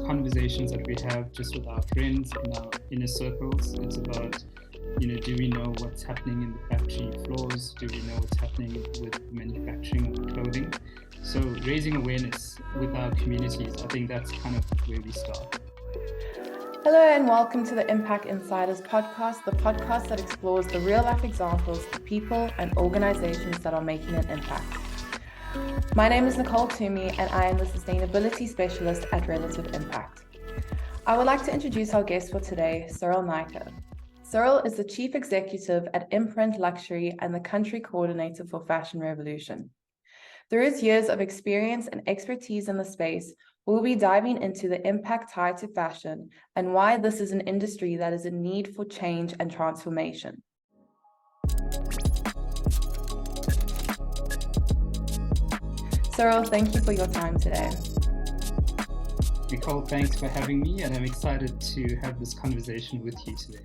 conversations that we have just with our friends in our inner circles. It's about, do we know what's happening in the factory floors? Do we know what's happening with manufacturing of clothing? So raising awareness with our communities, I think that's kind of where we start. Hello and welcome to the Impact Insiders podcast, the podcast that explores the real-life examples of people and organizations that are making an impact. My name is Nicole Toomey and I am the Sustainability Specialist at Relative Impact. I would like to introduce our guest for today, Cyril Naicker. Cyril is the Chief Executive at Imprint Luxury and the Country Coordinator for Fashion Revolution. Through his years of experience and expertise in the space, we'll be diving into the impact tied to fashion and why this is an industry that is in need for change and transformation. Cyril, thank you for your time today. Nicole, thanks for having me, and I'm excited to have this conversation with you today.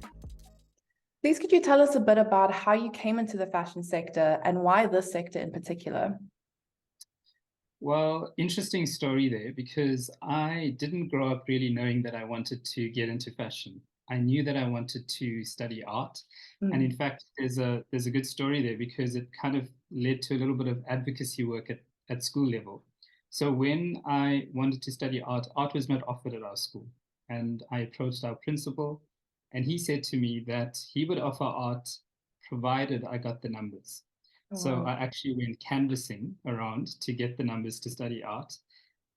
Please, could you tell us a bit about how you came into the fashion sector and why this sector in particular? Well, interesting story there, because I didn't grow up really knowing that I wanted to get into fashion. I knew that I wanted to study art. And in fact, there's a good story there because it kind of led to a little bit of advocacy work at school level. So when I wanted to study art, art was not offered at our school. And I approached our principal, and he said to me that he would offer art provided I got the numbers. So I actually went canvassing around to get the numbers to study art.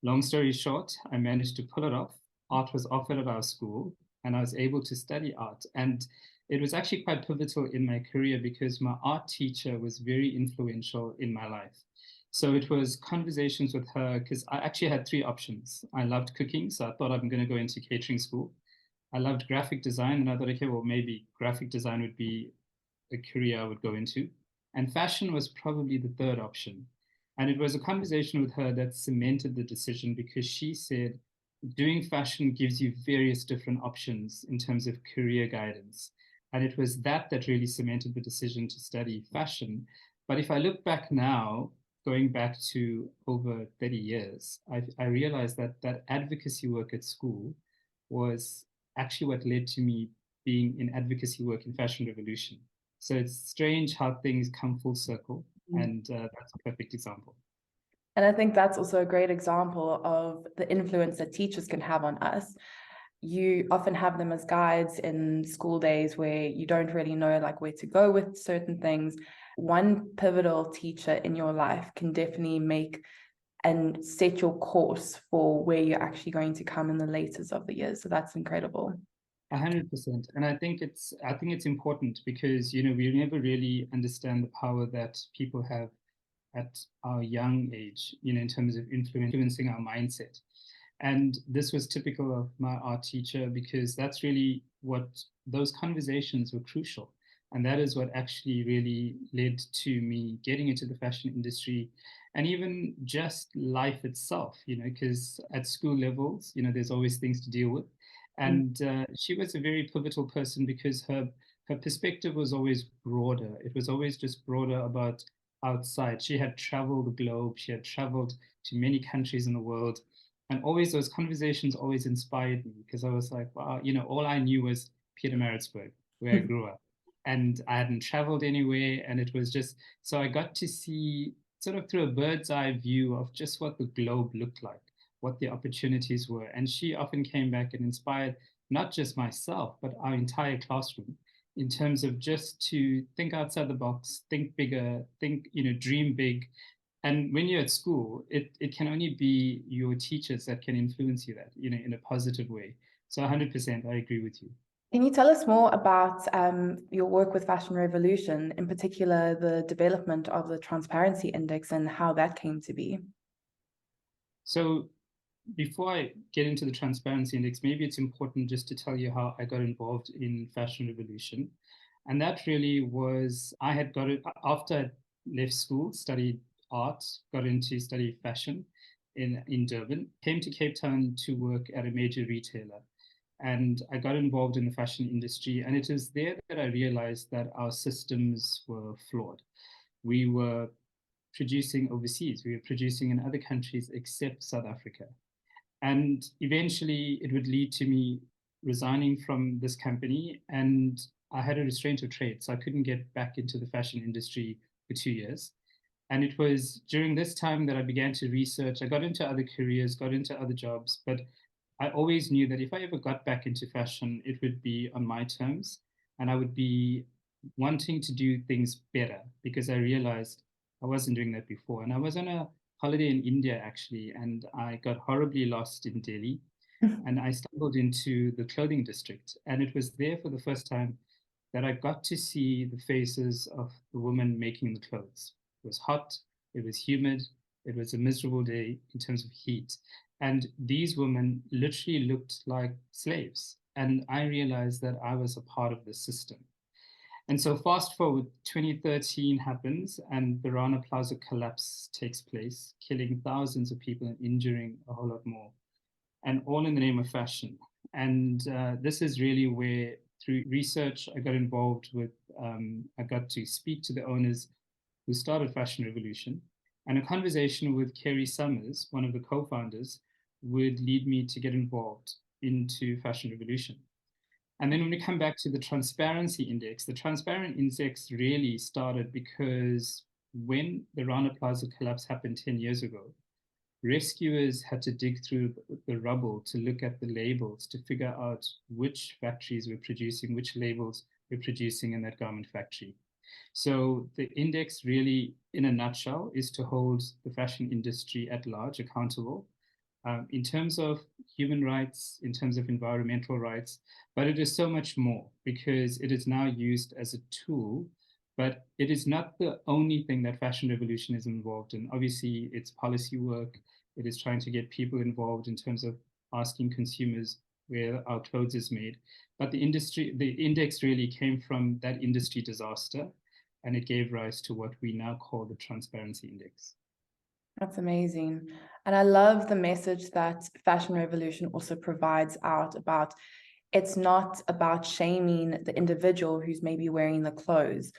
Long story short, I managed to pull it off. Art was offered at our school, and I was able to study art. And it was actually quite pivotal in my career because my art teacher was very influential in my life. So it was conversations with her because I actually had three options. I loved cooking, so I thought I'm going to go into catering school. I loved graphic design, and I thought, okay, well, maybe graphic design would be a career I would go into. And fashion was probably the third option. And it was a conversation with her that cemented the decision because she said, doing fashion gives you various different options in terms of career guidance. And it was that really cemented the decision to study fashion. But if I look back now, going back to over 30 years, I realized that advocacy work at school was actually what led to me being in advocacy work in Fashion Revolution. So it's strange how things come full circle, and that's a perfect example. And I think that's also a great example of the influence that teachers can have on us. You often have them as guides in school days where you don't really know where to go with certain things. One pivotal teacher in your life can definitely make and set your course for where you're actually going to come in the latest of the years. So that's incredible. 100%. And I think it's important because, we never really understand the power that people have at our young age, in terms of influencing our mindset. And this was typical of my art teacher because that's really what those conversations were crucial. And that is what actually really led to me getting into the fashion industry and even just life itself, because at school levels, there's always things to deal with. And she was a very pivotal person because her perspective was always broader. It was always just broader about outside. She had traveled the globe. She had traveled to many countries in the world. And always those conversations always inspired me because I was like, wow, all I knew was Pietermaritzburg, where I grew up. And I hadn't traveled anywhere. And it was just, so I got to see sort of through a bird's eye view of just what the globe looked like, what the opportunities were. And she often came back and inspired not just myself, but our entire classroom in terms of just to think outside the box, think bigger, dream big. And when you're at school, it can only be your teachers that can influence you in a positive way. So 100%, I agree with you. Can you tell us more about your work with Fashion Revolution, in particular the development of the Transparency Index and how that came to be? So before I get into the Transparency Index, maybe it's important just to tell you how I got involved in Fashion Revolution. And that really was, I had got it after I left school, studied art, got into study fashion in Durban, came to Cape Town to work at a major retailer. And I got involved in the fashion industry. And it was there that I realized that our systems were flawed. We were producing overseas. We were producing in other countries except South Africa. And eventually it would lead to me resigning from this company. And I had a restraint of trade, so I couldn't get back into the fashion industry for 2 years. And it was during this time that I began to research. I got into other careers, got into other jobs, but I always knew that if I ever got back into fashion, it would be on my terms and I would be wanting to do things better because I realized I wasn't doing that before. And I was on a holiday in India actually, and I got horribly lost in Delhi and I stumbled into the clothing district. And it was there for the first time that I got to see the faces of the women making the clothes. It was hot, it was humid, it was a miserable day in terms of heat. And these women literally looked like slaves. And I realized that I was a part of the system. And so fast forward, 2013 happens and the Rana Plaza collapse takes place, killing thousands of people and injuring a whole lot more, and all in the name of fashion. And this is really where, through research, I got involved with, I got to speak to the owners who started Fashion Revolution. And a conversation with Kerry Summers, one of the co founders, would lead me to get involved into Fashion Revolution. And then when we come back to the Transparency Index, the Transparent Index really started because when the Rana Plaza collapse happened 10 years ago, rescuers had to dig through the rubble to look at the labels to figure out which factories were producing, which labels were producing in that garment factory. So the index really, in a nutshell, is to hold the fashion industry at large accountable in terms of human rights, in terms of environmental rights, but it is so much more because it is now used as a tool, but it is not the only thing that Fashion Revolution is involved in. Obviously, it's policy work. It is trying to get people involved in terms of asking consumers where our clothes is made. But the index really came from that industry disaster, and it gave rise to what we now call the Transparency Index. That's amazing. And I love the message that Fashion Revolution also provides out about it's not about shaming the individual who's maybe wearing the clothes,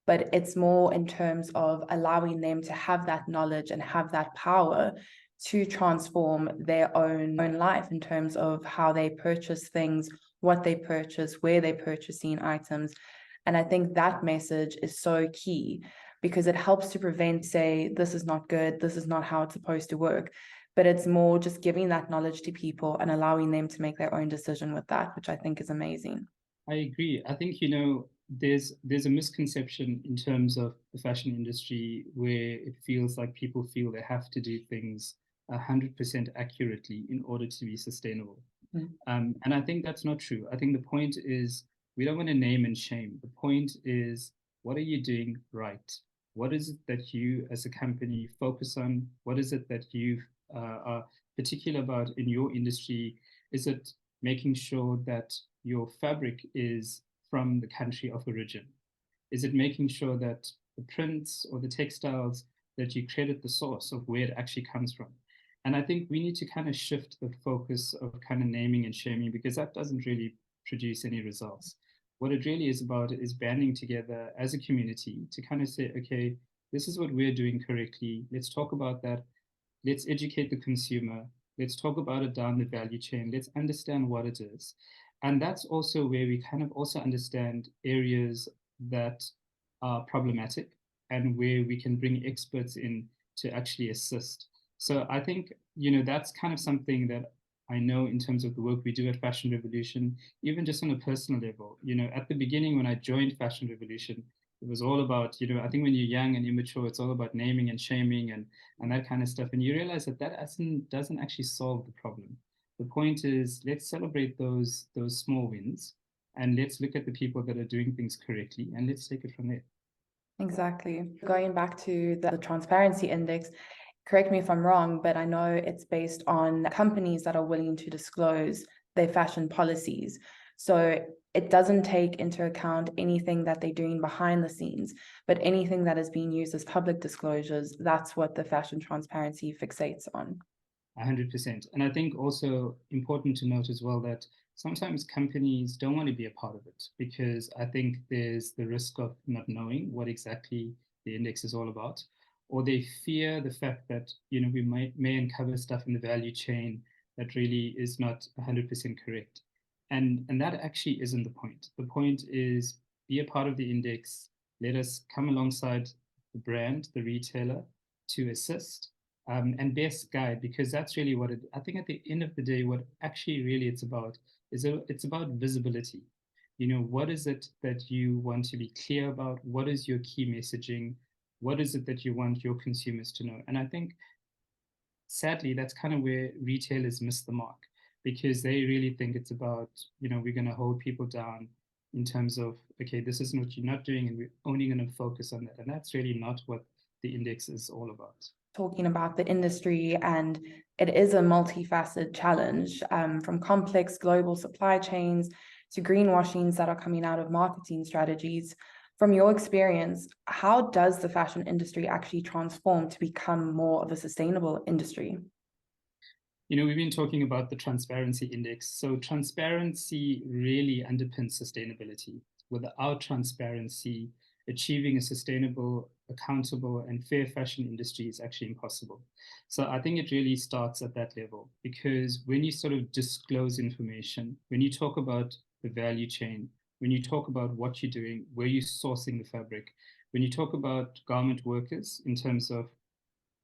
but it's more in terms of allowing them to have that knowledge and have that power to transform their own life in terms of how they purchase things, what they purchase, where they're purchasing items. And I think that message is so key because it helps to prevent, say, this is not good, this is not how it's supposed to work. But it's more just giving that knowledge to people and allowing them to make their own decision with that, which I think is amazing. I agree. I think, there's a misconception in terms of the fashion industry where it feels like people feel they have to do things 100% accurately in order to be sustainable. And I think that's not true. I think the point is we don't want to name and shame. The point is, what are you doing right? What is it that you as a company focus on? What is it that you are particular about in your industry? Is it making sure that your fabric is from the country of origin? Is it making sure that the prints or the textiles that you credit the source of where it actually comes from? And I think we need to kind of shift the focus of kind of naming and shaming because that doesn't really produce any results. What it really is about is banding together as a community to kind of say, okay, this is what we're doing correctly. Let's talk about that. Let's educate the consumer. Let's talk about it down the value chain. Let's understand what it is. And that's also where we kind of also understand areas that are problematic and where we can bring experts in to actually assist. So I think, that's kind of something that I know in terms of the work we do at Fashion Revolution, even just on a personal level. At the beginning when I joined Fashion Revolution, it was all about, I think when you're young and immature, it's all about naming and shaming and that kind of stuff. And you realize that doesn't actually solve the problem. The point is, let's celebrate those small wins and let's look at the people that are doing things correctly and let's take it from there. Exactly. Going back to the Transparency Index, correct me if I'm wrong, but I know it's based on companies that are willing to disclose their fashion policies. So it doesn't take into account anything that they're doing behind the scenes, but anything that is being used as public disclosures, that's what the fashion transparency fixates on. 100%. And I think also important to note as well that sometimes companies don't want to be a part of it because I think there's the risk of not knowing what exactly the index is all about, or they fear the fact that we may uncover stuff in the value chain that really is not 100% correct. And that actually isn't the point. The point is be a part of the index. Let us come alongside the brand, the retailer, to assist and best guide, because that's really what I think at the end of the day, what actually really it's about is it's about visibility. What is it that you want to be clear about? What is your key messaging? What is it that you want your consumers to know? And I think sadly, that's kind of where retailers miss the mark, because they really think it's about, we're going to hold people down in terms of, okay, this is what you're not doing, and we're only going to focus on that. And that's really not what the index is all about. Talking about the industry, and it is a multifaceted challenge, from complex global supply chains to greenwashings that are coming out of marketing strategies. From your experience, how does the fashion industry actually transform to become more of a sustainable industry? We've been talking about the transparency index. So transparency really underpins sustainability. Without transparency, achieving a sustainable, accountable, and fair fashion industry is actually impossible. So I think it really starts at that level, because when you sort of disclose information, when you talk about the value chain, when you talk about what you're doing, where you're sourcing the fabric, when you talk about garment workers in terms of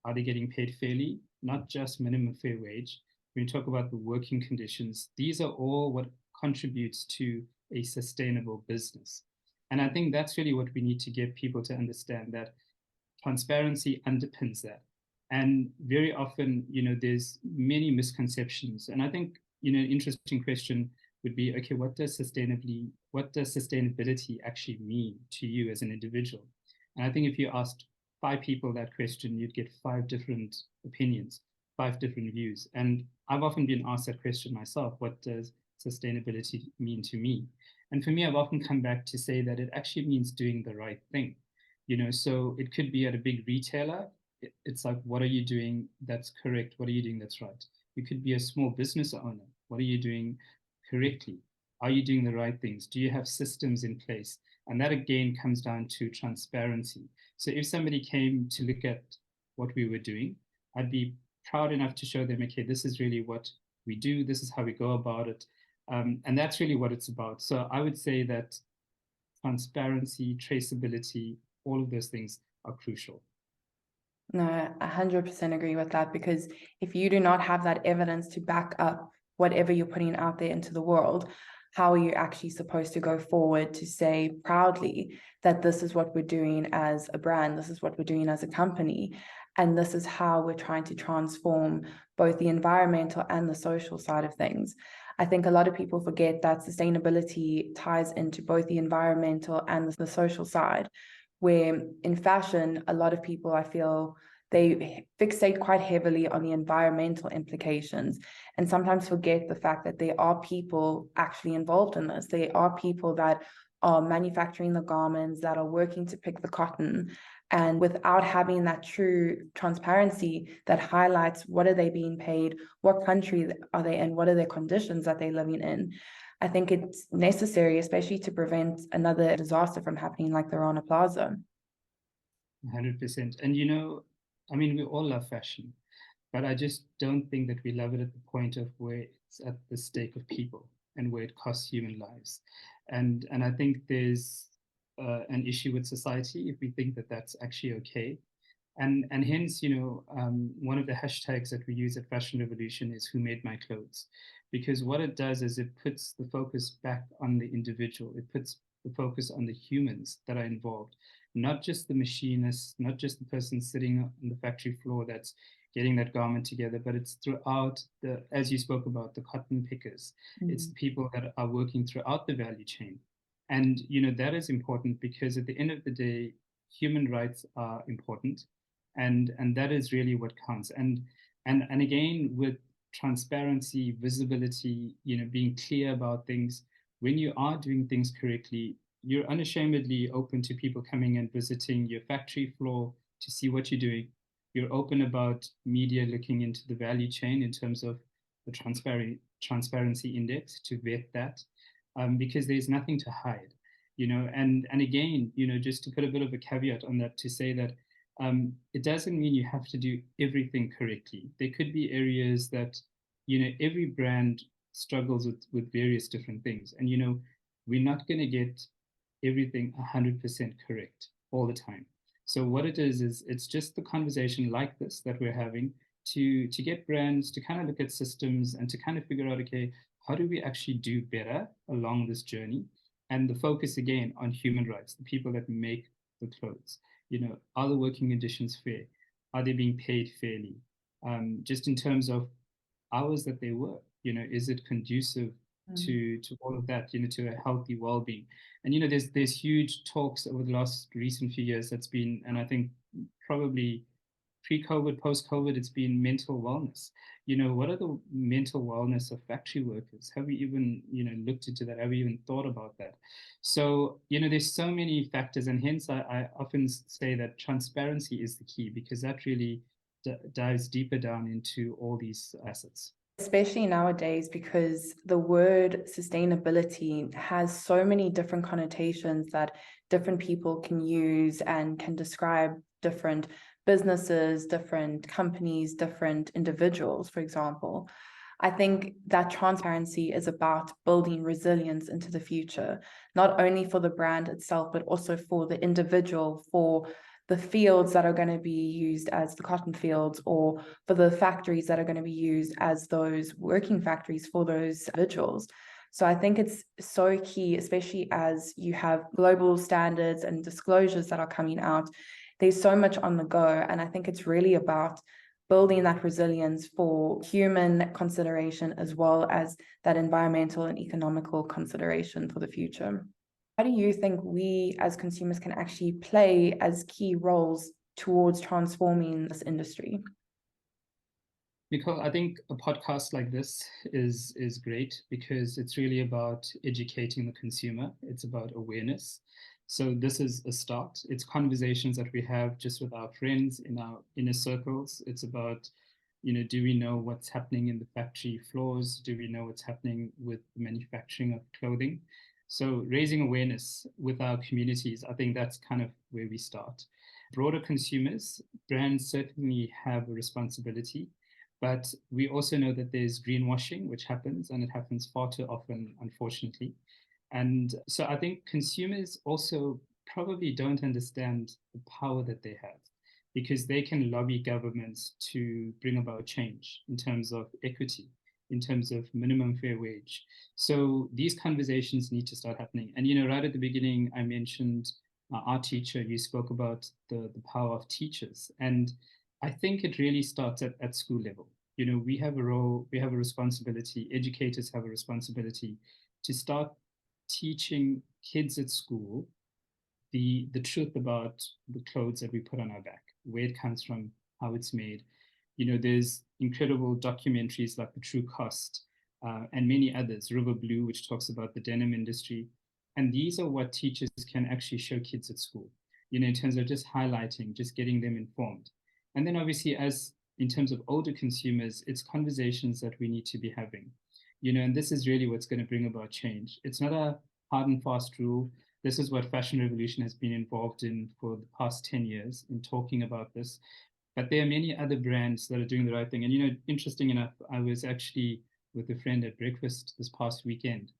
are they getting paid fairly, not just minimum fair wage, when you talk about the working conditions, these are all what contributes to a sustainable business. And I think that's really what we need to get people to understand, that transparency underpins that. And very often, there's many misconceptions. And I think, an interesting question would be, okay, what does sustainability actually mean to you as an individual? And I think if you asked 5 people that question, you'd get 5 different opinions, 5 different views. And I've often been asked that question myself: what does sustainability mean to me? And for me, I've often come back to say that it actually means doing the right thing. So it could be at a big retailer. It's like, what are you doing that's correct? What are you doing that's right? You could be a small business owner. What are you doing correctly? Are you doing the right things? Do you have systems in place? And that again comes down to transparency. So if somebody came to look at what we were doing, I'd be proud enough to show them, okay, this is really what we do. This is how we go about it. And that's really what it's about. So I would say that transparency, traceability, all of those things are crucial. No, 100% agree with that, because if you do not have that evidence to back up whatever you're putting out there into the world, how are you actually supposed to go forward to say proudly that this is what we're doing as a brand, this is what we're doing as a company, and this is how we're trying to transform both the environmental and the social side of things? I think a lot of people forget that sustainability ties into both the environmental and the social side, where in fashion, a lot of people, I feel, they fixate quite heavily on the environmental implications and sometimes forget the fact that there are people actually involved in this. There are people that are manufacturing the garments, that are working to pick the cotton. And without having that true transparency that highlights what are they being paid, what country are they in, what are their conditions that they're living in, I think it's necessary, especially to prevent another disaster from happening like the Rana Plaza. 100%. And we all love fashion, but I just don't think that we love it at the point of where it's at the stake of people and where it costs human lives. And I think there's an issue with society if we think that that's actually okay. And hence, one of the hashtags that we use at Fashion Revolution is "Who Made My Clothes?" Because what it does is it puts the focus back on the individual. It puts the focus on the humans that are involved, not just the machinists, not just the person sitting on the factory floor that's getting that garment together, but it's throughout as you spoke about, the cotton pickers. It's the people that are working throughout the value chain. And, that is important, because at the end of the day, human rights are important. And that is really what counts. And again, with transparency, visibility, being clear about things, when you are doing things correctly, you're unashamedly open to people coming and visiting your factory floor to see what you're doing. You're open about media looking into the value chain in terms of the transparency index to vet that, because there's nothing to hide, and again, just to put a bit of a caveat on that, to say that it doesn't mean you have to do everything correctly. There could be areas that every brand struggles with various different things. And, we're not going to get everything 100% correct all the time. So what it is it's just the conversation like this that we're having to get brands to kind of look at systems and to kind of figure out, okay, how do we actually do better along this journey? And the focus again on human rights, the people that make the clothes. Are the working conditions fair? Are they being paid fairly? Just in terms of hours that they work, is it conducive to all of that, to a healthy well-being? And there's huge talks over the last recent few years that's been, and I think probably pre-COVID, post-COVID, it's been mental wellness. What are the mental wellness of factory workers? Have we even, looked into that? Have we even thought about that? So, there's so many factors, and hence I often say that transparency is the key, because that really dives deeper down into all these assets. Especially nowadays, because the word sustainability has so many different connotations that different people can use and can describe different businesses, different companies, different individuals, for example. I think that transparency is about building resilience into the future, not only for the brand itself, but also for the individual, for the fields that are going to be used as the cotton fields, or for the factories that are going to be used as those working factories for those individuals. So I think it's so key, especially as you have global standards and disclosures that are coming out. There's so much on the go. And I think it's really about building that resilience for human consideration as well as that environmental and economical consideration for the future. How do you think we as consumers can actually play as key roles towards transforming this industry? Nicole, I think a podcast like this is great because it's really about educating the consumer. It's about awareness. So this is a start. It's conversations that we have just with our friends in our inner circles. It's about, do we know what's happening in the factory floors? Do we know what's happening with the manufacturing of clothing? So raising awareness with our communities, I think that's kind of where we start. Broader consumers, brands certainly have a responsibility, but we also know that there's greenwashing, which happens, and it happens far too often, unfortunately. And so I think consumers also probably don't understand the power that they have, because they can lobby governments to bring about change in terms of equity, in terms of minimum fair wage. So these conversations need to start happening. And, right at the beginning, I mentioned our teacher. You spoke about the power of teachers. And I think it really starts at school level. We have a role, we have a responsibility, educators have a responsibility to start teaching kids at school the truth about the clothes that we put on our back, where it comes from, how it's made. There's incredible documentaries like The True Cost and many others, River Blue, which talks about the denim industry. And these are what teachers can actually show kids at school, in terms of just highlighting, just getting them informed. And then obviously, as in terms of older consumers, it's conversations that we need to be having, and this is really what's going to bring about change. It's not a hard and fast rule. This is what Fashion Revolution has been involved in for the past 10 years in talking about this. But there are many other brands that are doing the right thing. And, interesting enough, I was actually with a friend at breakfast this past weekend.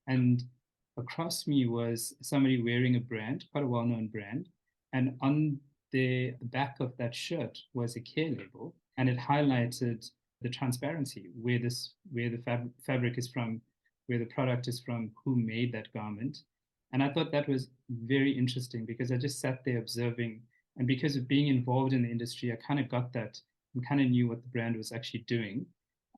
And across me was somebody wearing a brand, quite a well-known brand. And on the back of that shirt was a care label, and it highlighted the transparency, where the fabric is from, where the product is from, who made that garment. And I thought that was very interesting because I just sat there observing. And because of being involved in the industry, I kind of got that and kind of knew what the brand was actually doing.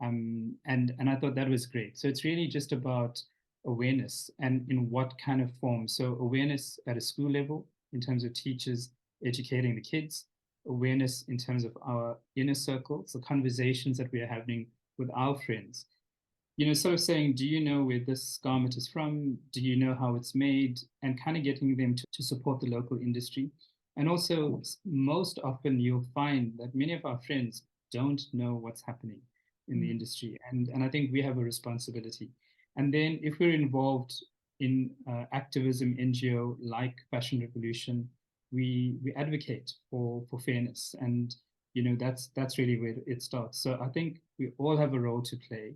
And I thought that was great. So it's really just about awareness and in what kind of form. So awareness at a school level in terms of teachers educating the kids, awareness in terms of our inner circles, the conversations that we are having with our friends. Sort of saying, do you know where this garment is from? Do you know how it's made? And kind of getting them to support the local industry. And also, most often you'll find that many of our friends don't know what's happening in the industry. And I think we have a responsibility. And then if we're involved in activism, NGO like Fashion Revolution, we advocate for fairness. And that's really where it starts. So I think we all have a role to play,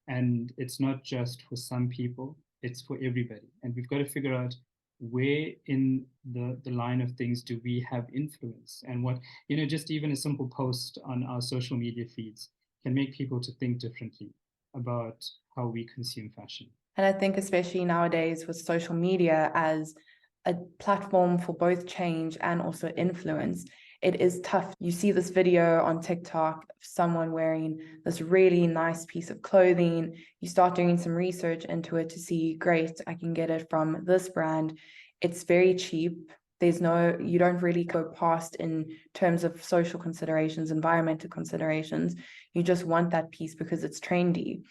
and it's not just for some people, it's for everybody. And we've got to figure out where in the line of things do we have influence, and what, just even a simple post on our social media feeds can make people to think differently about how we consume fashion. And I think especially nowadays with social media as a platform for both change and also influence, it is tough. You see this video on TikTok of someone wearing this really nice piece of clothing. You start doing some research into it to see, great, I can get it from this brand. It's very cheap. You don't really go past in terms of social considerations, environmental considerations. You just want that piece because it's trendy.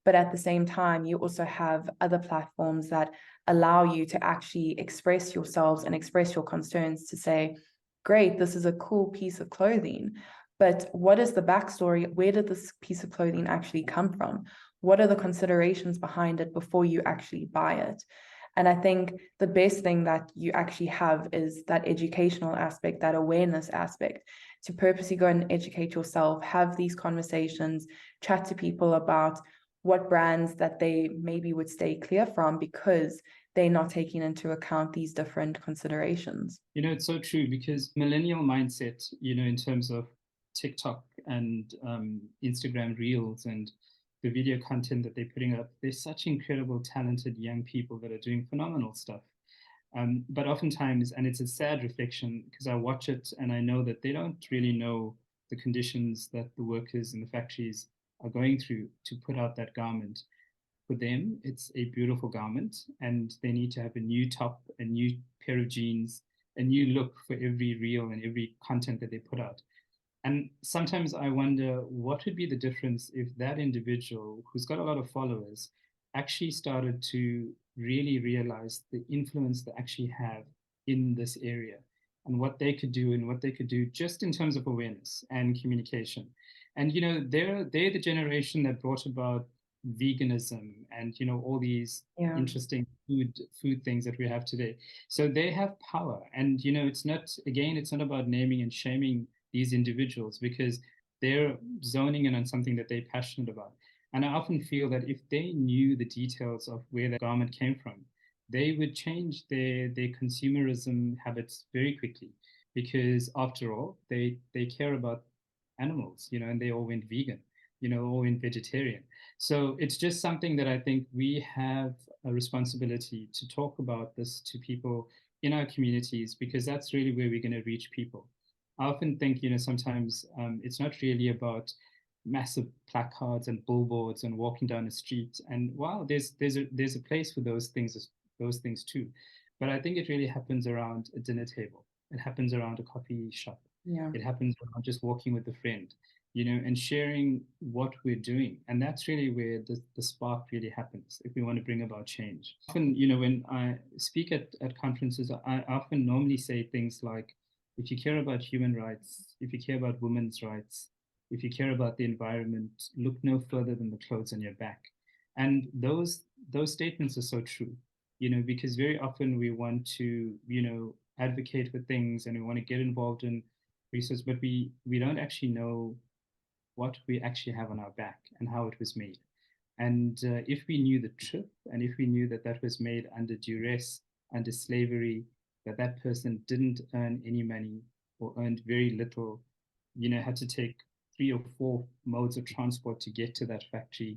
But at the same time, you also have other platforms that allow you to actually express yourselves and express your concerns to say, great, this is a cool piece of clothing, but what is the backstory? Where did this piece of clothing actually come from? What are the considerations behind it before you actually buy it? And I think the best thing that you actually have is that educational aspect, that awareness aspect, to purposely go and educate yourself, have these conversations, chat to people about what brands that they maybe would stay clear from because they're not taking into account these different considerations. It's so true, because millennial mindset, in terms of TikTok and Instagram Reels and the video content that they're putting up, there's such incredible, talented young people that are doing phenomenal stuff. But oftentimes, and it's a sad reflection, because I watch it and I know that they don't really know the conditions that the workers in the factories are going through to put out that garment. For them, it's a beautiful garment, and they need to have a new top, a new pair of jeans, a new look for every reel and every content that they put out. And sometimes I wonder what would be the difference if that individual who's got a lot of followers actually started to really realize the influence they actually have in this area, and what they could do and what they could do just in terms of awareness and communication. And they're the generation that brought about veganism and all these interesting food things that we have today. So they have power. And it's not about naming and shaming these individuals, because they're zoning in on something that they're passionate about. And I often feel that if they knew the details of where the garment came from, they would change their consumerism habits very quickly, because after all, they care about animals, and they all went vegan, all went vegetarian. So it's just something that I think we have a responsibility to talk about this to people in our communities, because that's really where we're going to reach people. I often think, sometimes it's not really about massive placards and billboards and walking down the street. And wow, there's a place for those things too. But I think it really happens around a dinner table. It happens around a coffee shop. Yeah. It happens around just walking with a friend, and sharing what we're doing. And that's really where the spark really happens if we want to bring about change. Often, when I speak at conferences, I often normally say things like, if you care about human rights, if you care about women's rights, if you care about the environment, look no further than the clothes on your back. And those statements are so true, because very often we want to, advocate for things, and we want to get involved in research, but we don't actually know what we actually have on our back and how it was made. And if we knew the truth, and if we knew that that was made under duress, under slavery, that that person didn't earn any money or earned very little, had to take 3 or 4 modes of transport to get to that factory,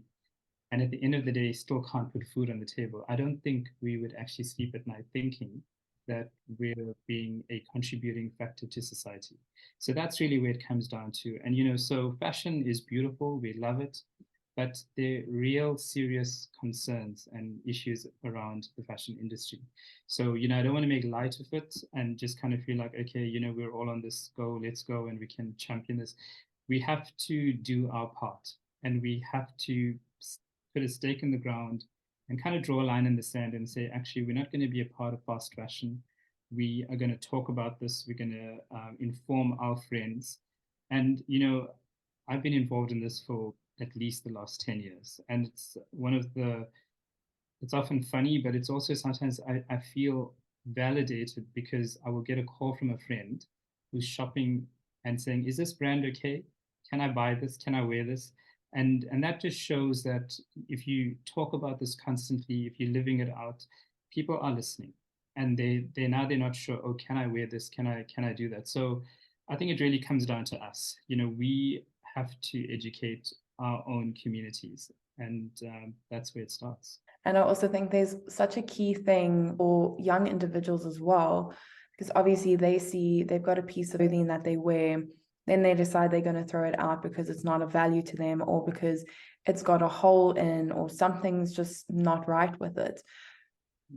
and at the end of the day still can't put food on the table, I don't think we would actually sleep at night thinking that we're being a contributing factor to society. So that's really where it comes down to. And so fashion is beautiful, we love it, but there are real serious concerns and issues around the fashion industry. So, I don't want to make light of it and just kind of feel like, okay, we're all on this, let's go, and we can champion this. We have to do our part, and we have to put a stake in the ground and kind of draw a line in the sand and say, actually, we're not going to be a part of fast fashion. We are going to talk about this. We're going to inform our friends. And, I've been involved in this for at least the last 10 years. And it's often funny, but it's also sometimes I feel validated, because I will get a call from a friend who's shopping and saying, is this brand okay? Can I buy this? Can I wear this? And that just shows that if you talk about this constantly, if you're living it out, people are listening, and they're not sure, oh, can I wear this? Can I do that? So I think it really comes down to us. We have to educate our own communities, and that's where it starts. And I also think there's such a key thing for young individuals as well, because obviously they've got a piece of clothing that they wear, then they decide they're going to throw it out because it's not of value to them, or because it's got a hole in, or something's just not right with it.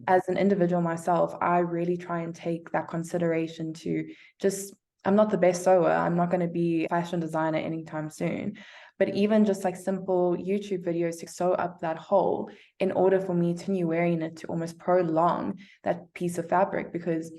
As an individual myself, I really try and take that consideration to just, I'm not the best sewer. I'm not going to be a fashion designer anytime soon. But even just like simple YouTube videos to sew up that hole in order for me to continue wearing it to almost prolong that piece of fabric, because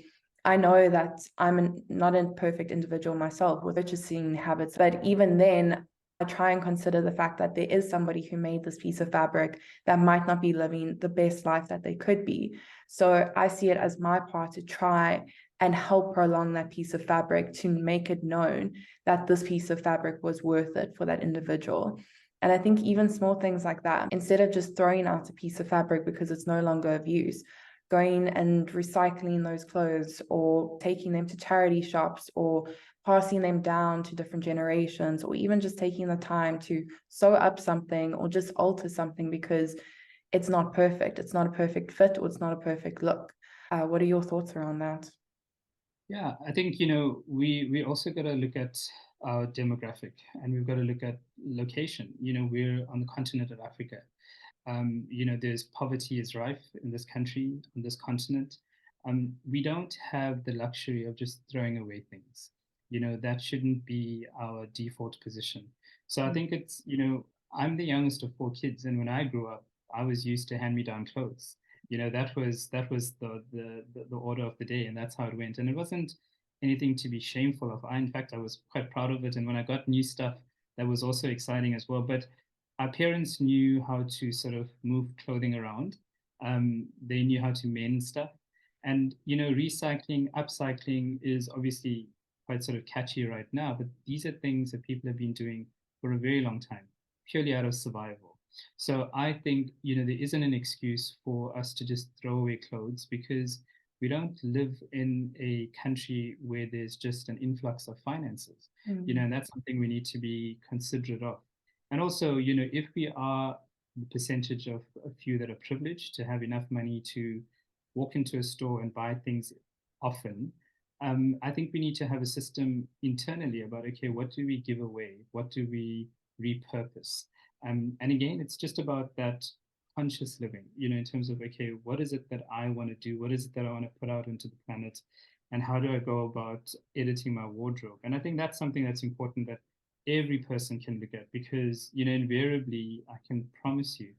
I know that I'm not a perfect individual myself with purchasing habits. But even then, I try and consider the fact that there is somebody who made this piece of fabric that might not be living the best life that they could be. So I see it as my part to try and help prolong that piece of fabric, to make it known that this piece of fabric was worth it for that individual. And I think even small things like that, instead of just throwing out a piece of fabric because it's no longer of use, going and recycling those clothes, or taking them to charity shops, or passing them down to different generations, or even just taking the time to sew up something or just alter something because it's not perfect. It's not a perfect fit, or it's not a perfect look. What are your thoughts around that? Yeah, I think, we also got to look at our demographic, and we've got to look at location. We're on the continent of Africa. There's poverty is rife in this country, on this continent. We don't have the luxury of just throwing away things. That shouldn't be our default position. So I think it's, I'm the youngest of four kids, and when I grew up, I was used to hand-me-down clothes. That was the order of the day, and that's how it went. And it wasn't anything to be shameful of. In fact, I was quite proud of it. And when I got new stuff, that was also exciting as well. But our parents knew how to sort of move clothing around. They knew how to mend stuff. And, recycling, upcycling is obviously quite sort of catchy right now, but these are things that people have been doing for a very long time, purely out of survival. So I think, there isn't an excuse for us to just throw away clothes, because we don't live in a country where there's just an influx of finances, and that's something we need to be considerate of. And also, if we are the percentage of a few that are privileged to have enough money to walk into a store and buy things often, I think we need to have a system internally about, okay, what do we give away? What do we repurpose? And again, it's just about that conscious living, in terms of, okay, what is it that I want to do? What is it that I want to put out into the planet? And how do I go about editing my wardrobe? And I think that's something that's important, that every person can look at, because, invariably, I can promise you,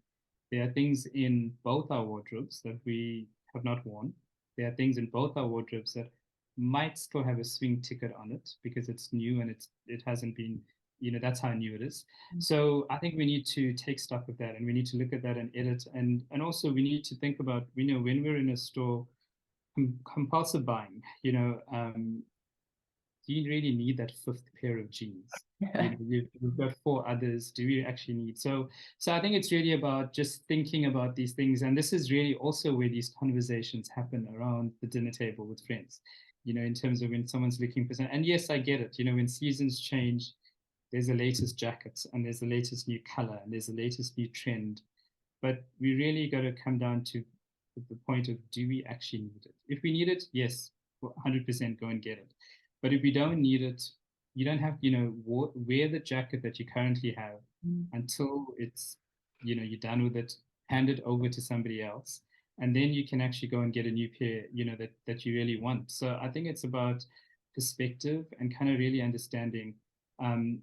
there are things in both our wardrobes that we have not worn. There are things in both our wardrobes that might still have a swing ticket on it because it's new, and it hasn't been, that's how new it is. So I think we need to take stock of that, and we need to look at that and edit. And also we need to think about, when we're in a store, compulsive buying, do you really need that fifth pair of jeans? We've got four others. Do we actually need? So I think it's really about just thinking about these things. And this is really also where these conversations happen around the dinner table with friends, in terms of when someone's looking for something. And yes, I get it. When seasons change, there's the latest jacket, and there's the latest new color, and there's the latest new trend. But we really got to come down to the point of, do we actually need it? If we need it, yes, 100% go and get it. But if we don't need it, you don't have, wear the jacket that you currently have until it's, you're done with it, hand it over to somebody else, and then you can actually go and get a new pair, that you really want. So I think it's about perspective and kind of really understanding, and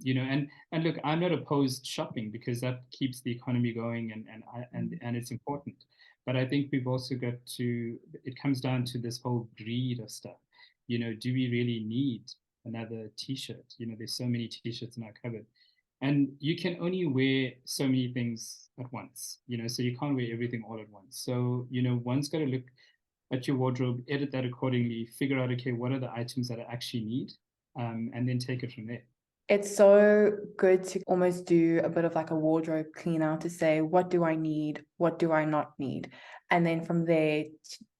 look, I'm not opposed shopping, because that keeps the economy going, and it's important. But I think we've also got to, it comes down to this whole greed of stuff. Do we really need another t-shirt? There's so many t-shirts in our cupboard, and you can only wear so many things at once, so you can't wear everything all at once. So, one's got to look at your wardrobe, edit that accordingly, figure out, okay, what are the items that I actually need? and then take it from there. It's so good to almost do a bit of like a wardrobe clean out to say, what do I need? What do I not need? And then from there,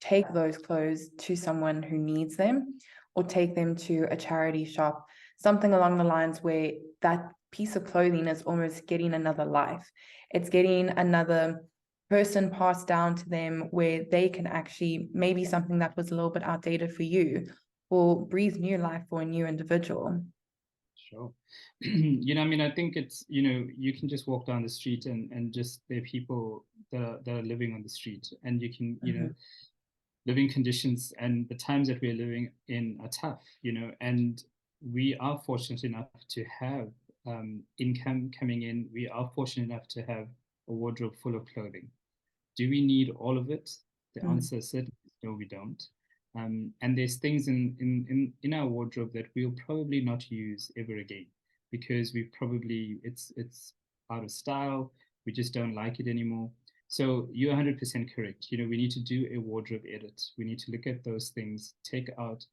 take those clothes to someone who needs them, or take them to a charity shop, something along the lines where that piece of clothing is almost getting another life. It's getting another person passed down to them where they can actually, maybe something that was a little bit outdated for you will breathe new life for a new individual. Sure. I mean, I think it's, you can just walk down the street and just there are people that are living on the street, and you can, living conditions and the times that we're living in are tough, and we are fortunate enough to have income coming in. We are fortunate enough to have a wardrobe full of clothing. Do we need all of it? The answer is certainly no, we don't. And there's things in our wardrobe that we'll probably not use ever again because it's out of style. We just don't like it anymore. So you're 100% correct. We need to do a wardrobe edit. We need to look at those things, take out,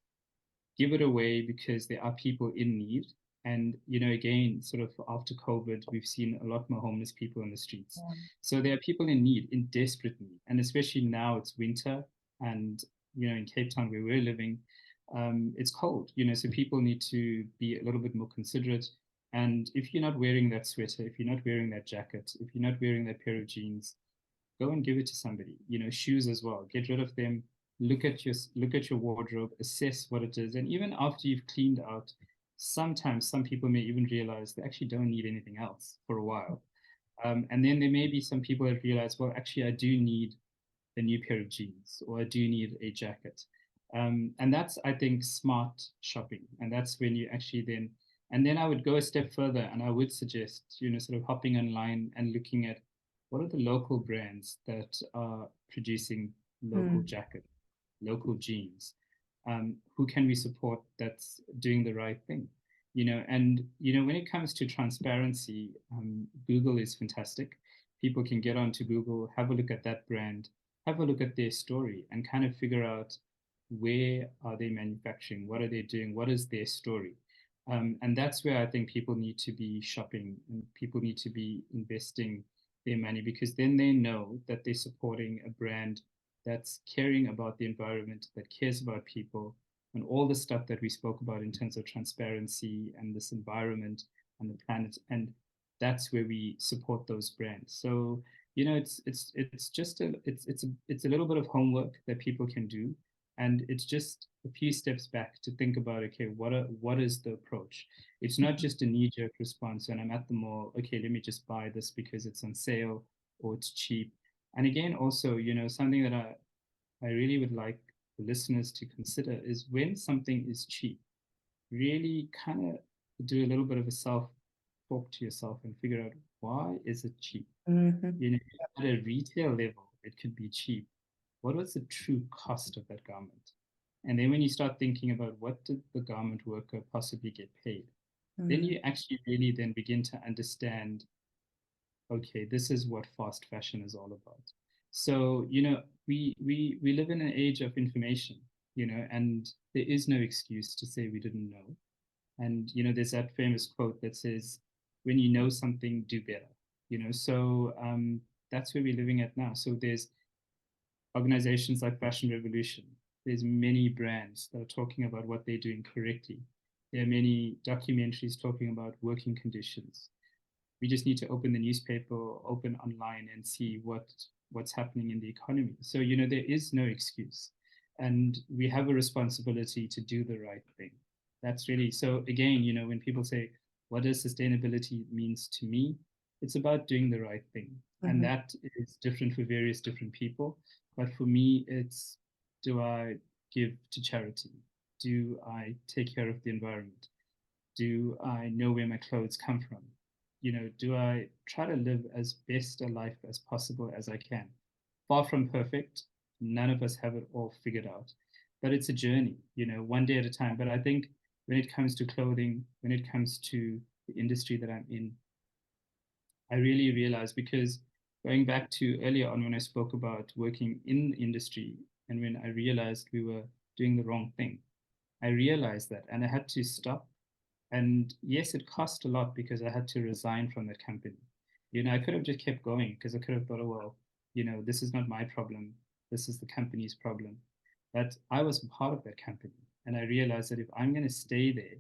give it away because there are people in need. And, again, sort of after COVID, we've seen a lot more homeless people in the streets. Yeah. So there are people in need, in desperate need. And especially now it's winter and, in Cape Town where we're living, it's cold, so people need to be a little bit more considerate. And if you're not wearing that sweater, if you're not wearing that jacket, if you're not wearing that pair of jeans, go and give it to somebody. Shoes as well, get rid of them. Look at your wardrobe, assess what it is, and even after you've cleaned out, sometimes some people may even realize they actually don't need anything else for a while. And then there may be some people that realize, well, actually, I do need a new pair of jeans, or I do need a jacket. And that's, I think, smart shopping. And that's when you actually and then I would go a step further and I would suggest, sort of hopping online and looking at what are the local brands that are producing local jackets, local jeans. Who can we support that's doing the right thing? And when it comes to transparency, Google is fantastic. People can get onto Google, have a look at that brand, have a look at their story, and kind of figure out where are they manufacturing, what are they doing, what is their story. And that's where I think people need to be shopping, and people need to be investing their money, because then they know that they're supporting a brand that's caring about the environment, that cares about people, and all the stuff that we spoke about in terms of transparency and this environment and the planet. And that's where we support those brands. So it's just it's a little bit of homework that people can do, and it's just a few steps back to think about, okay, what is the approach? It's not just a knee-jerk response when I'm at the mall, okay, let me just buy this because it's on sale or it's cheap. And again, also, something that I really would like the listeners to consider is when something is cheap, really kind of do a little bit of a self-talk to yourself and figure out, why is it cheap? At a retail level, it could be cheap. What was the true cost of that garment? And then when you start thinking about what did the garment worker possibly get paid, then you actually really then begin to understand, okay, this is what fast fashion is all about. So, we live in an age of information, and there is no excuse to say we didn't know. And, there's that famous quote that says, when you know something, do better, so that's where we're living at now. So there's organizations like Fashion Revolution. There's many brands that are talking about what they're doing correctly. There are many documentaries talking about working conditions. We just need to open the newspaper or open online and see what's happening in the economy. So, there is no excuse. And we have a responsibility to do the right thing. That's really, so again, when people say, what does sustainability means to me? It's about doing the right thing. And that is different for various different people. But for me, it's, do I give to charity? Do I take care of the environment? Do I know where my clothes come from? Do I try to live as best a life as possible as I can? Far from perfect. None of us have it all figured out. But it's a journey, one day at a time. But I think when it comes to clothing, when it comes to the industry that I'm in, I really realized, because going back to earlier on when I spoke about working in the industry and when I realized we were doing the wrong thing, I realized that, and I had to stop And yes, it cost a lot because I had to resign from that company. I could have just kept going because I could have thought, oh, well, this is not my problem. This is the company's problem. But I was part of that company. And I realized that if I'm going to stay there,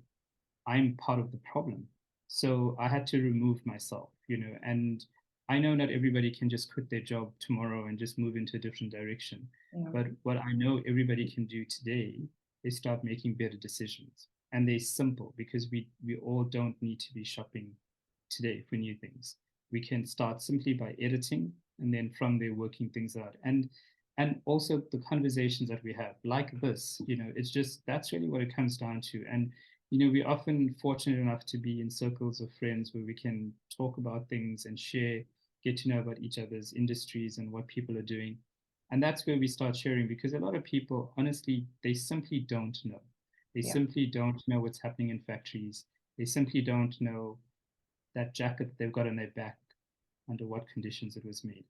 I'm part of the problem. So I had to remove myself, and I know not everybody can just quit their job tomorrow and just move into a different direction. Yeah. But what I know everybody can do today is start making better decisions. And they're simple because we all don't need to be shopping today for new things. We can start simply by editing and then from there working things out. And also the conversations that we have, like this, it's just that's really what it comes down to. And we're often fortunate enough to be in circles of friends where we can talk about things and share, get to know about each other's industries and what people are doing. And that's where we start sharing because a lot of people, honestly, they simply don't know. They Yeah. simply don't know what's happening in factories. They simply don't know that jacket they've got on their back, under what conditions it was made.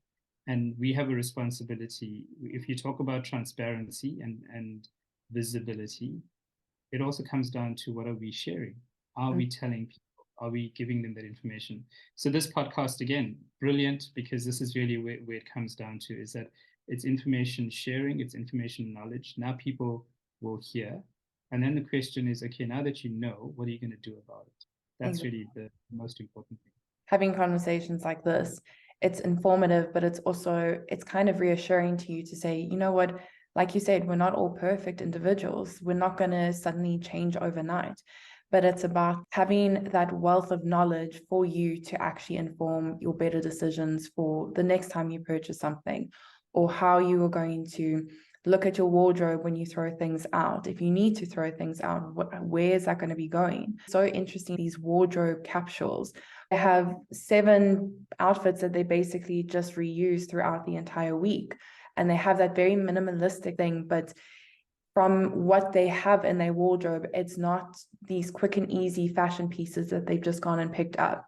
And we have a responsibility. If you talk about transparency and visibility, it also comes down to what are we sharing? Are we telling people? Are we giving them that information? So this podcast, again, brilliant, because this is really where it comes down to, is that it's information sharing, it's information knowledge. Now people will hear. And then the question is, okay, now that you know, what are you going to do about it? That's really the most important thing. Having conversations like this, it's informative, but it's kind of reassuring to you to say, you know what, like you said, we're not all perfect individuals. We're not going to suddenly change overnight, but it's about having that wealth of knowledge for you to actually inform your better decisions for the next time you purchase something, or how you are going to look at your wardrobe when you throw things out. If you need to throw things out, where is that going to be going? So interesting, these wardrobe capsules. They have 7 outfits that they basically just reuse throughout the entire week. And they have that very minimalistic thing, but from what they have in their wardrobe, it's not these quick and easy fashion pieces that they've just gone and picked up.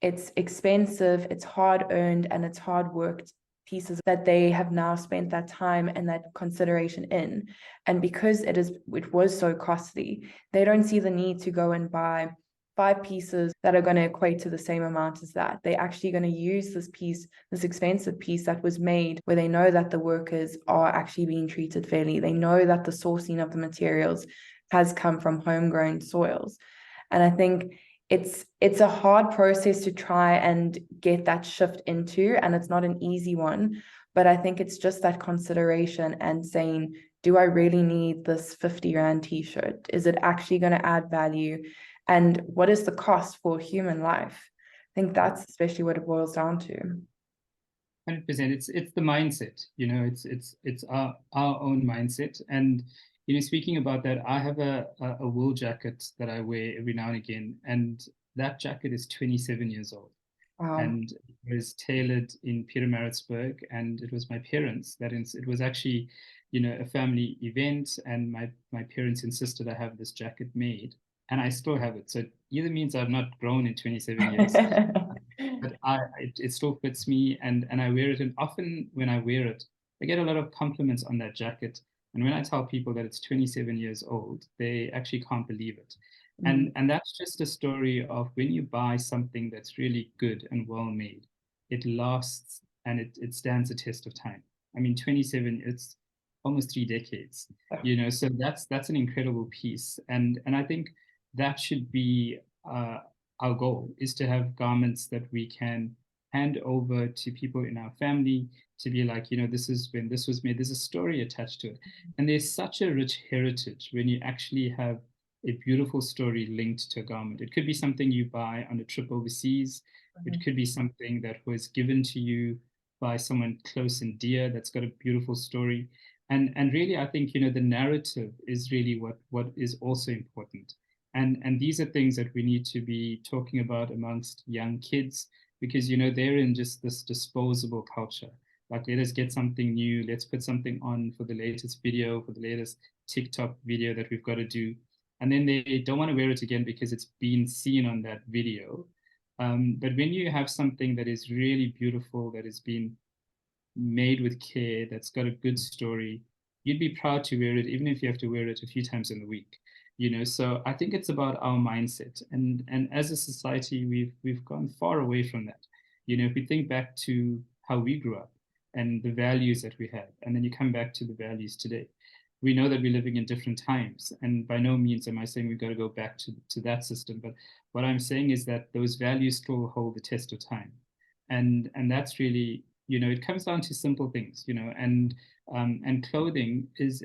It's expensive, it's hard earned, and it's hard worked pieces that they have now spent that time and that consideration in. And because it was so costly, they don't see the need to go and buy 5 pieces that are going to equate to the same amount as that. They're actually going to use this expensive piece that was made where they know that the workers are actually being treated fairly. They know that the sourcing of the materials has come from homegrown soils. And I think it's a hard process to try and get that shift into, and it's not an easy one, but I think it's just that consideration and saying, do I really need this 50 Rand t-shirt? Is it actually going to add value? And what is the cost for human life? I think that's especially what it boils down to. 100%. It's the mindset, it's our own mindset. And speaking about that, I have a wool jacket that I wear every now and again, and that jacket is 27 years old. Wow. And it was tailored in Pietermaritzburg, and it was my parents it was actually, a family event, and my parents insisted I have this jacket made, and I still have it. So it either means I've not grown in 27 years, but it still fits me, and I wear it. And often when I wear it, I get a lot of compliments on that jacket. And when I tell people that it's 27 years old, they actually can't believe it. And that's just a story of when you buy something that's really good and well made, it lasts and it stands the test of time. I mean, 27, it's almost 3 decades, so that's an incredible piece. And I think that should be our goal, is to have garments that we can hand over to people in our family to be like, this is when this was made. There's a story attached to it. And there's such a rich heritage when you actually have a beautiful story linked to a garment. It could be something you buy on a trip overseas. It could be something that was given to you by someone close and dear that's got a beautiful story. And really, I think, the narrative is really what is also important. And these are things that we need to be talking about amongst young kids, because, they're in just this disposable culture. Like, let us get something new. Let's put something on for the latest video, for the latest TikTok video that we've got to do. And then they don't want to wear it again because it's been seen on that video. But when you have something that is really beautiful, that has been made with care, that's got a good story, you'd be proud to wear it, even if you have to wear it a few times in the week. So I think it's about our mindset, and as a society, we've gone far away from that. If we think back to how we grew up and the values that we had, and then you come back to the values today, we know that we're living in different times, and by no means am I saying we've got to go back to that system, but what I'm saying is that those values still hold the test of time, and that's really, it comes down to simple things, and clothing is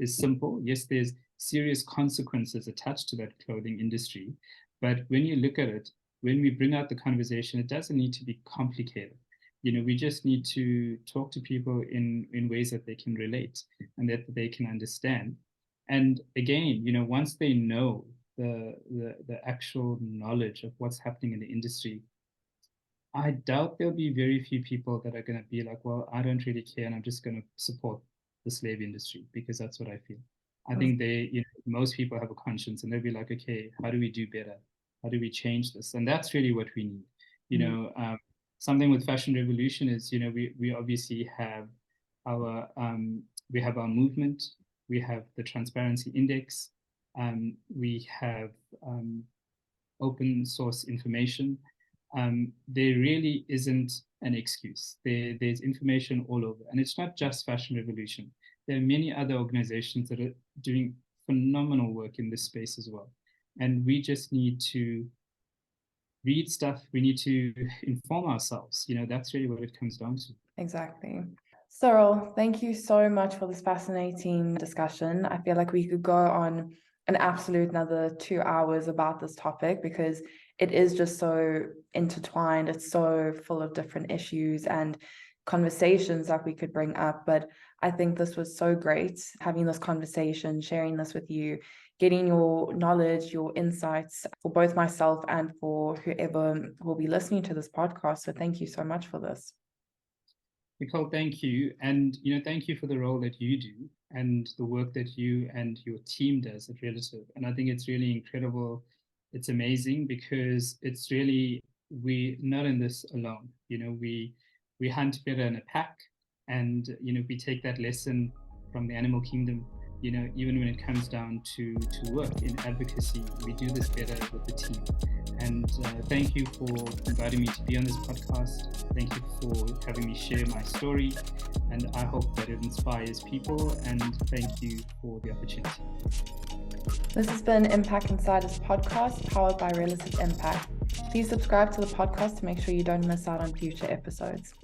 simple. Yes, there's serious consequences attached to that clothing industry, but when you look at it, when we bring out the conversation, it doesn't need to be complicated. We just need to talk to people in ways that they can relate and that they can understand. And again, once they know the actual knowledge of what's happening in the industry, I doubt there'll be very few people that are going to be like, well, I don't really care, and I'm just going to support the slave industry because that's what I feel. I think most people have a conscience, and they'll be like, okay, how do we do better? How do we change this? And that's really what we need. Something with Fashion Revolution is, we obviously have our movement, we have the Transparency Index, we have open source information. There really isn't an excuse. There's information all over. And it's not just Fashion Revolution. There are many other organizations that are doing phenomenal work in this space as well. And we just need to read stuff. We need to inform ourselves. That's really what it comes down to. Exactly. Cyril, thank you so much for this fascinating discussion. I feel like we could go on an absolute another 2 hours about this topic because it is just so intertwined. It's so full of different issues and conversations that we could bring up. But I think this was so great, having this conversation, sharing this with you, getting your knowledge, your insights for both myself and for whoever will be listening to this podcast. So thank you so much for this. Nicole, thank you. And, thank you for the role that you do and the work that you and your team does at Relative. And I think it's really incredible. It's amazing because it's really, we're not in this alone. We hunt better in a pack. And, we take that lesson from the animal kingdom, even when it comes down to work in advocacy, we do this better with the team. And thank you for inviting me to be on this podcast. Thank you for having me share my story. And I hope that it inspires people. And thank you for the opportunity. This has been Impact Insiders podcast powered by Relative Impact. Please subscribe to the podcast to make sure you don't miss out on future episodes.